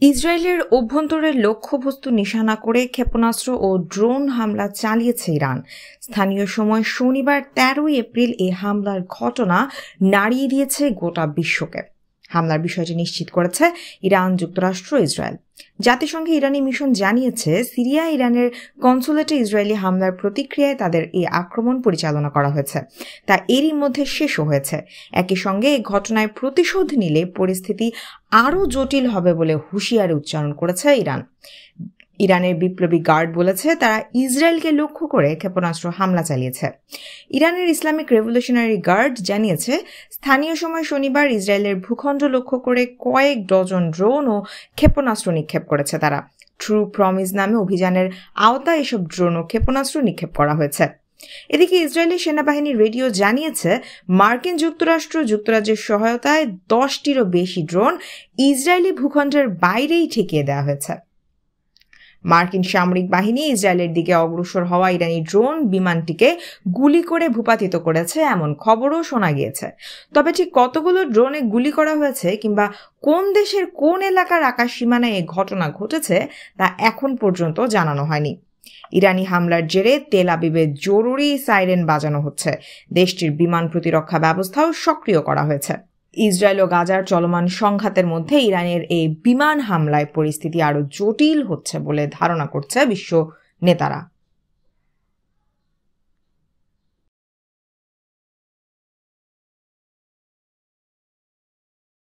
ইসরায়েলের অভ্যন্তরের লক্ষ্যবস্তু নিশানা করে ক্ষেপণাস্ত্র ও ড্রোন হামলা চালিয়েছে ইরান। স্থানীয় সময় শনিবার ১৩ এপ্রিল এই হামলার ঘটনা নাড়িয়ে দিয়েছে গোটা বিশ্বকে। হামলার বিষয়টি নিশ্চিত করেছে ইরান, যুক্তরাষ্ট্র, ইসরায়েল। জাতিসংঘে ইরানি মিশন জানিয়েছে, সিরিয়া ইরানের কনসুলেটে ইসরায়েলি হামলার প্রতিক্রিয়ায় তাদের এই আক্রমণ পরিচালনা করা হয়েছে, তা এরই মধ্যে শেষও হয়েছে। একই সঙ্গে এই ঘটনায় প্রতিশোধ নিলে পরিস্থিতি আরও জটিল হবে বলে হুঁশিয়ারি উচ্চারণ করেছে ইরান। ইরানের বিপ্লবী গার্ড বলেছে, তারা ইসরায়েলকে লক্ষ্য করে ক্ষেপণাস্ত্র হামলা চালিয়েছে। ইরানের ইসলামিক রেভলিউশনারি গার্ড জানিয়েছে, স্থানীয় সময় শনিবার ইসরায়েলের ভূখণ্ড লক্ষ্য করে কয়েক ডজন ড্রোন ও ক্ষেপণাস্ত্র নিক্ষেপ করেছে তারা। ট্রু প্রমিস নামে অভিযানের আওতায় এসব ড্রোন ও ক্ষেপণাস্ত্র নিক্ষেপ করা হয়েছে। এদিকে ইসরায়েলি সেনাবাহিনীর রেডিও জানিয়েছে, মার্কিন যুক্তরাজ্যের সহায়তায় 10টিরও বেশি ড্রোন ইসরায়েলি ভূখণ্ডের বাইরেই ঠেকিয়ে দেওয়া হয়েছে। মার্কিন সামরিক বাহিনী ইসরায়েলের দিকে অগ্রসর হওয়া ইরানি ড্রোন বিমানটিকে গুলি করে ভূপাতিত করেছে, এমন খবরও শোনা গিয়েছে। তবে ঠিক কতগুলো ড্রোনে গুলি করা হয়েছে কিংবা কোন দেশের কোন এলাকার আকাশ সীমানায় এই ঘটনা ঘটেছে তা এখন পর্যন্ত জানানো হয়নি। ইরানি হামলার জেরে তেল আবিবে জরুরি সাইরেন বাজানো হচ্ছে। দেশটির বিমান প্রতিরক্ষা ব্যবস্থাও সক্রিয় করা হয়েছে। ইসরায়েল ও গাজার চলমান সংঘাতের মধ্যে ইরানের এই বিমান হামলায় পরিস্থিতি আরও জটিল হচ্ছে বলে ধারণা করছে বিশ্ব নেতারা।